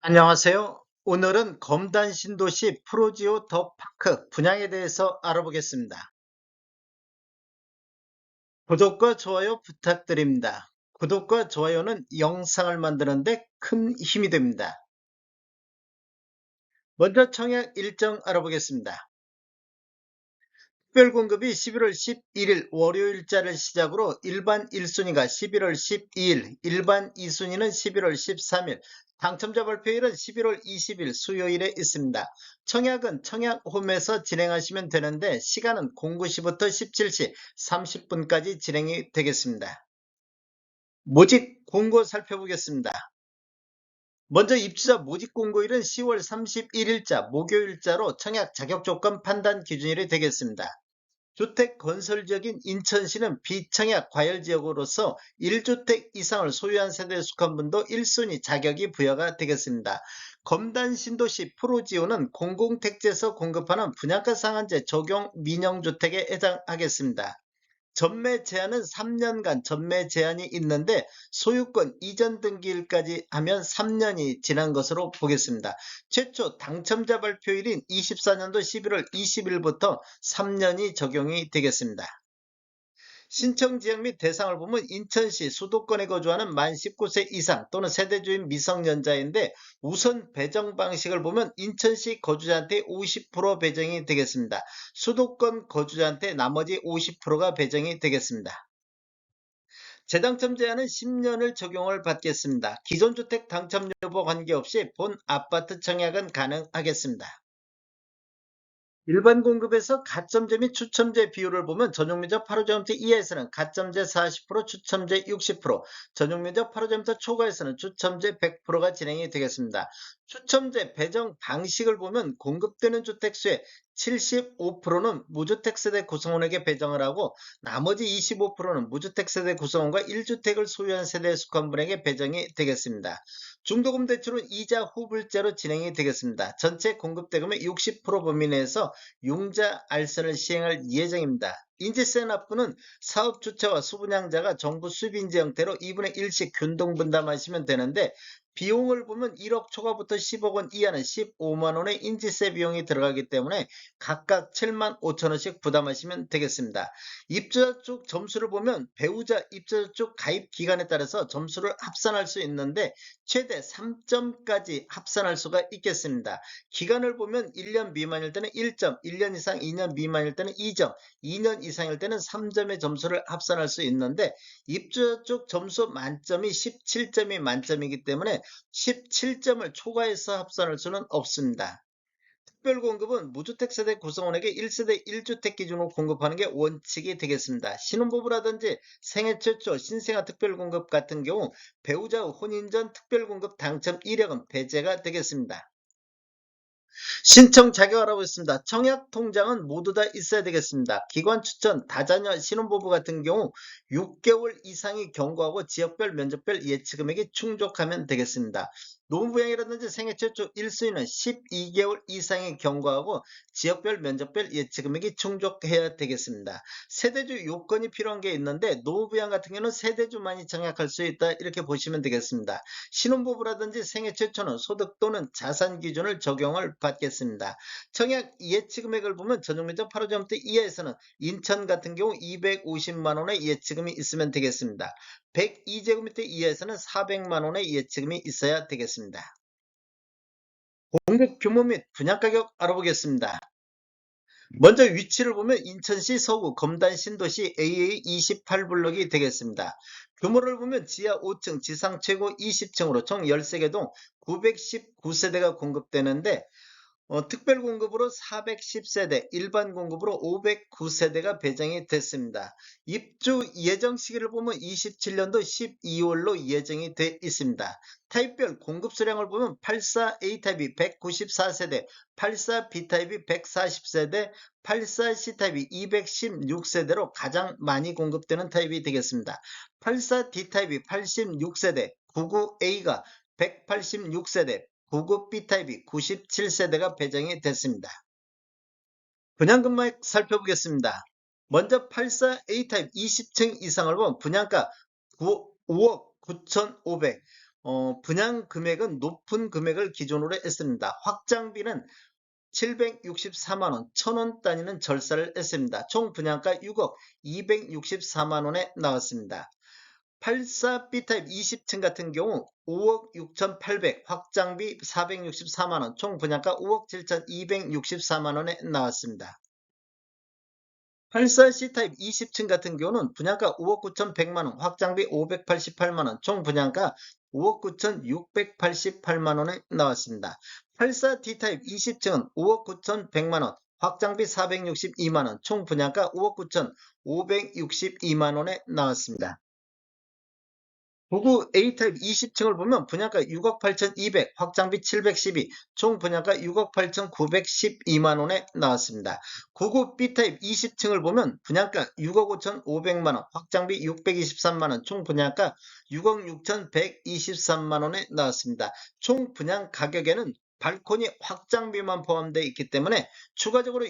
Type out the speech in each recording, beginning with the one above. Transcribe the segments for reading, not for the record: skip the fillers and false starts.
안녕하세요. 오늘은 검단 신도시 프로지오 더 파크 분양에 대해서 알아보겠습니다. 구독과 좋아요 부탁드립니다. 구독과 좋아요는 영상을 만드는데 큰 힘이 됩니다. 먼저 청약 일정 알아보겠습니다. 특별공급이 11월 11일 월요일자를 시작으로 일반 1순위가 11월 12일, 일반 2순위는 11월 13일, 당첨자 발표일은 11월 20일 수요일에 있습니다. 청약은 청약홈에서 진행하시면 되는데 시간은 09시부터 17시 30분까지 진행이 되겠습니다. 모집 공고 살펴보겠습니다. 먼저 입주자 모집 공고일은 10월 31일자 목요일자로 청약 자격 조건 판단 기준일이 되겠습니다. 주택 건설지역인 인천시는 비청약 과열지역으로서 1주택 이상을 소유한 세대에 속한 분도 1순위 자격이 부여가 되겠습니다. 검단 신도시 프로지오는 공공택지에서 공급하는 분양가 상한제 적용 민영주택에 해당하겠습니다. 전매 제한은 3년간 전매 제한이 있는데 소유권 이전 등기일까지 하면 3년이 지난 것으로 보겠습니다. 최초 당첨자 발표일인 24년도 11월 20일부터 3년이 적용이 되겠습니다. 신청 지역 및 대상을 보면 인천시 수도권에 거주하는 만 19세 이상 또는 세대주인 미성년자인데 우선 배정 방식을 보면 인천시 거주자한테 50% 배정이 되겠습니다. 수도권 거주자한테 나머지 50%가 배정이 되겠습니다. 재당첨 제한은 10년을 적용을 받겠습니다. 기존 주택 당첨 여부 관계없이 본 아파트 청약은 가능하겠습니다. 일반 공급에서 가점제 및 추첨제 비율을 보면 전용면적 8호제곱미터 이하에서는 가점제 40%, 추첨제 60%, 전용면적 8호제곱미터 초과에서는 추첨제 100%가 진행이 되겠습니다. 추첨제 배정 방식을 보면 공급되는 주택수의 75%는 무주택 세대 구성원에게 배정을 하고 나머지 25%는 무주택 세대 구성원과 1주택을 소유한 세대에 속한 분에게 배정이 되겠습니다. 중도금 대출은 이자 후불제로 진행이 되겠습니다. 전체 공급대금의 60% 범위 내에서 융자 알선을 시행할 예정입니다. 인지세 납부는 사업 주체와 수분양자가 정부 수입인지 형태로 2분의 1씩 균등 분담하시면 되는데 비용을 보면 1억 초과부터 10억 원 이하는 15만 원의 인지세 비용이 들어가기 때문에 각각 7만 5천 원씩 부담하시면 되겠습니다. 입주자 쪽 점수를 보면 배우자 입주자 쪽 가입 기간에 따라서 점수를 합산할 수 있는데 최대 3점까지 합산할 수가 있겠습니다. 기간을 보면 1년 미만일 때는 1점, 1년 이상 2년 미만일 때는 2점, 2년 이상일 때는 3점의 점수를 합산할 수 있는데 입주자 쪽 점수 만점이 17점이 만점이기 때문에 17점을 초과해서 합산할 수는 없습니다. 특별공급은 무주택 세대 구성원에게 1세대 1주택 기준으로 공급하는 게 원칙이 되겠습니다. 신혼부부라든지 생애 최초 신생아 특별공급 같은 경우 배우자 혼인 전 특별공급 당첨 이력은 배제가 되겠습니다. 신청 자격 알아보겠습니다. 청약 통장은 모두 다 있어야 되겠습니다. 기관 추천, 다자녀, 신혼부부 같은 경우 6개월 이상이 경과하고 지역별 면적별 예치금액이 충족하면 되겠습니다. 노무부양이라든지 생애 최초 1순위는 12개월 이상이 경과하고 지역별 면적별 예치금액이 충족해야 되겠습니다. 세대주 요건이 필요한 게 있는데 노무부양 같은 경우는 세대주만이 청약할 수 있다 이렇게 보시면 되겠습니다. 신혼부부라든지 생애 최초는 소득 또는 자산 기준을 적용을 받겠습니다. 청약 예치금액을 보면 전용면적 8호제곱미터 이하에서는 인천 같은 경우 250만 원의 예치금이 있으면 되겠습니다. 102제곱미터 이하에서는 400만 원의 예치금이 있어야 되겠습니다. 공급 규모 및 분양가격 알아보겠습니다. 먼저 위치를 보면 인천시 서구 검단 신도시 AA28블록이 되겠습니다. 규모를 보면 지하 5층, 지상 최고 20층으로 총 13개 동 919세대가 공급되는데 특별 공급으로 410세대, 일반 공급으로 509세대가 배정이 됐습니다. 입주 예정 시기를 보면 27년도 12월로 예정이 돼 있습니다. 타입별 공급 수량을 보면 84A타입이 194세대, 84B타입이 140세대, 84C타입이 216세대로 가장 많이 공급되는 타입이 되겠습니다. 84D타입이 86세대, 99A가 186세대, 99B타입이 97세대가 배정이 됐습니다. 분양금액 살펴보겠습니다. 먼저 84A타입 20층 이상을 보면 분양가 5억 9,500, 분양 금액은 높은 금액을 기준으로 했습니다. 확장비는 764만 원, 1,000원 단위는 절사를 했습니다. 총 분양가 6억 264만 원에 나왔습니다. 84 B타입 20층 같은 경우 5억 6,800, 확장비 464만 원, 총 분양가 5억 7,264만 원에 나왔습니다. 84 C타입 20층 같은 경우는 분양가 5억 9,100만 원, 확장비 588만 원, 총 분양가 5억 9,688만 원에 나왔습니다. 84 D타입 20층은 5억 9,100만 원, 확장비 462만 원, 총 분양가 5억 9,562만 원에 나왔습니다. 99 A타입 20층을 보면 분양가 6억 8,200, 확장비 712, 총 분양가 6억 8,912만 원에 나왔습니다. 99 B타입 20층을 보면 분양가 6억 5,500만 원, 확장비 623만 원, 총 분양가 6억 6,123만 원에 나왔습니다. 총 분양 가격에는 발코니 확장비만 포함되어 있기 때문에 추가적으로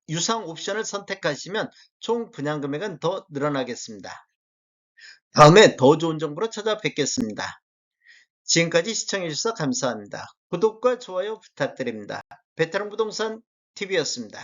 유상 옵션을 선택하시면 총 분양 금액은 더 늘어나겠습니다. 다음에 더 좋은 정보로 찾아뵙겠습니다. 지금까지 시청해주셔서 감사합니다. 구독과 좋아요 부탁드립니다. 베테랑 부동산 TV였습니다.